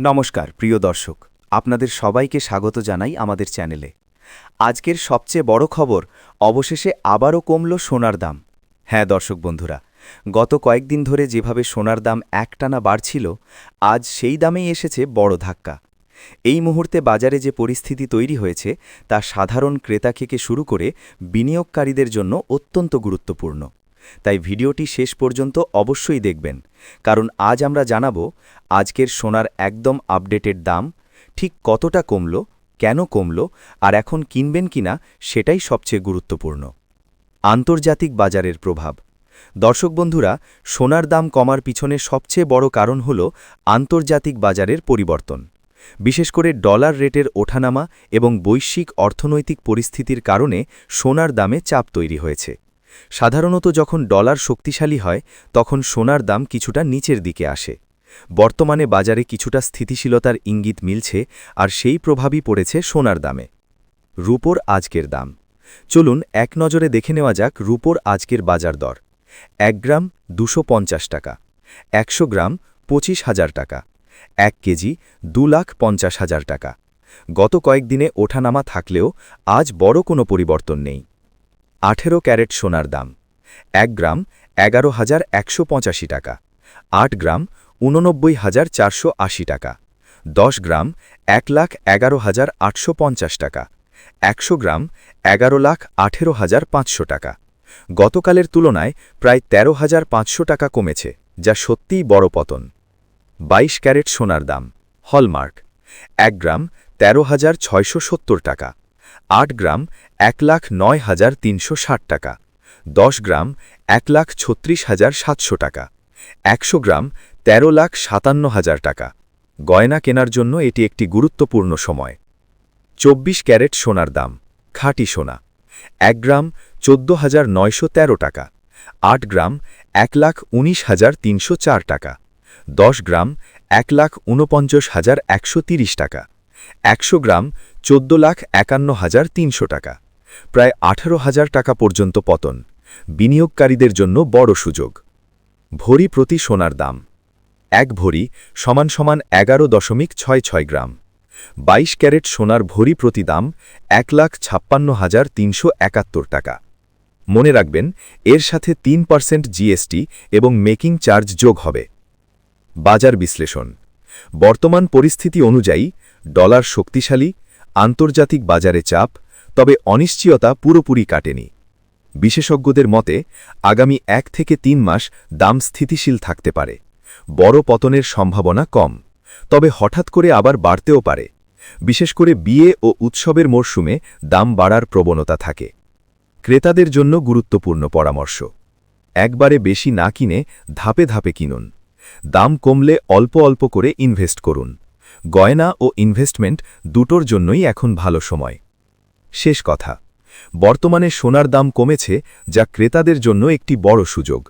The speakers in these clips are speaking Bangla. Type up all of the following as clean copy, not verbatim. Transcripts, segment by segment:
নমস্কার প্রিয় দর্শক, আপনাদের সবাইকে স্বাগত জানাই আমাদের চ্যানেলে। আজকের সবচেয়ে বড় খবর, অবশেষে আবারও কমল সোনার দাম। হ্যাঁ দর্শক বন্ধুরা, গত কয়েকদিন ধরে যেভাবে সোনার দাম একটানা বাড়ছিল, আজ সেই দামেই এসেছে বড় ধাক্কা। এই মুহূর্তে বাজারে যে পরিস্থিতি তৈরি হয়েছে তা সাধারণ ক্রেতা থেকে শুরু করে বিনিয়োগকারীদের জন্য অত্যন্ত গুরুত্বপূর্ণ। তাই ভিডিওটি শেষ পর্যন্ত অবশ্যই দেখবেন, কারণ আজ আমরা জানাব আজকের সোনার একদম আপডেটেড দাম, ঠিক কতটা কমল, কেন কমল, আর এখন কিনবেন কিনা সেটাই সবচেয়ে গুরুত্বপূর্ণ। আন্তর্জাতিক বাজারের প্রভাব। দর্শক বন্ধুরা, সোনার দাম কমার পিছনে সবচেয়ে বড় কারণ হল আন্তর্জাতিক বাজারের পরিবর্তন। বিশেষ করে ডলার রেটের ওঠানামা এবং বৈশ্বিক অর্থনৈতিক পরিস্থিতির কারণে সোনার দামে চাপ তৈরি হয়েছে। সাধারণত যখন ডলার শক্তিশালী হয় তখন সোনার দাম কিছুটা নিচের দিকে আসে। বর্তমানে বাজারে কিছুটা স্থিতিশীলতার ইঙ্গিত মিলছে, আর সেই প্রভাবই পড়েছে সোনার দামে। রুপোর আজকের দাম। চলুন এক নজরে দেখে নেওয়া যাক রুপোর আজকের বাজার দর। 1 গ্রাম 250 টাকা, 100 গ্রাম 25,000 টাকা, 1 কেজি 2,50,000 টাকা। গত কয়েকদিনে ওঠানামা থাকলেও আজ বড় কোনো পরিবর্তন নেই। 18 ক্যারেট সোনার দাম। 1 গ্রাম 11,185 টাকা, 8 গ্রাম 89,480 টাকা, 10 গ্রাম 1,11,850 টাকা, 100 গ্রাম 11,18,500 টাকা। গতকালের তুলনায় প্রায় 13,500 টাকা কমেছে, যা সত্যিই বড় পতন। 22 ক্যারেট সোনার দাম। হলমার্ক। 1 গ্রাম 13,670 টাকা, 8 গ্রাম 1,09,360 টাকা, 10 গ্রাম 1,36,700 টাকা, 100 গ্রাম 13,57,000 টাকা। গয়না কেনার জন্য এটি একটি গুরুত্বপূর্ণ সময়। 24 ক্যারেট সোনার দাম। খাঁটি সোনা। 1 গ্রাম 14,913 টাকা, 8 গ্রাম 1,19,304 টাকা, 10 গ্রাম 1,49,130 টাকা, 100 গ্রাম 14,51,300 টাকা। প্রায় 18,000 টাকা পর্যন্ত পতন। বিনিয়োগকারীদের জন্য বড় সুযোগ। ভরি প্রতি সোনার দাম। 1 ভরি = 11.66 গ্রাম। 22 ক্যারেট সোনার ভরি প্রতি দাম 1,56,371 টাকা। মনে রাখবেন, এর সাথে 3% জিএসটি এবং মেকিং চার্জ যোগ হবে। বাজার বিশ্লেষণ। বর্তমান পরিস্থিতি অনুযায়ী ডলার শক্তিশালী, আন্তর্জাতিক বাজারে চাপ, তবে অনিশ্চয়তা পুরোপুরি কাটেনি। বিশেষজ্ঞদের মতে আগামী 1 থেকে 3 মাস দাম স্থিতিশীল থাকতে পারে। বড় পতনের সম্ভাবনা কম, তবে হঠাৎ করে আবার বাড়তেও পারে। বিশেষ করে বিয়ে ও উৎসবের মরশুমে দাম বাড়ার প্রবণতা থাকে। ক্রেতাদের জন্য গুরুত্বপূর্ণ পরামর্শ। একবারে বেশি না কিনে ধাপে ধাপে কিনুন। দাম কমলে অল্প অল্প করে ইনভেস্ট করুন। গয়না ও ইনভেস্টমেন্ট দুটোর জন্যই এখন ভালো সময়। শেষ কথা, বর্তমানে সোনার দাম কমেছে, যা ক্রেতাদের জন্য একটি বড় সুযোগ।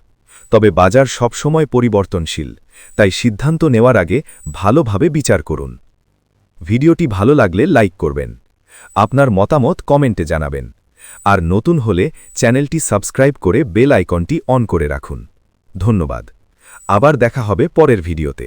তবে বাজার সবসময় পরিবর্তনশীল, তাই সিদ্ধান্ত নেওয়ার আগে ভালোভাবে বিচার করুন। ভিডিওটি ভালো লাগলে লাইক করবেন, আপনার মতামত কমেন্টে জানাবেন, আর নতুন হলে চ্যানেলটি সাবস্ক্রাইব করে বেল আইকনটি অন করে রাখুন। ধন্যবাদ। আবার দেখা হবে পরের ভিডিওতে।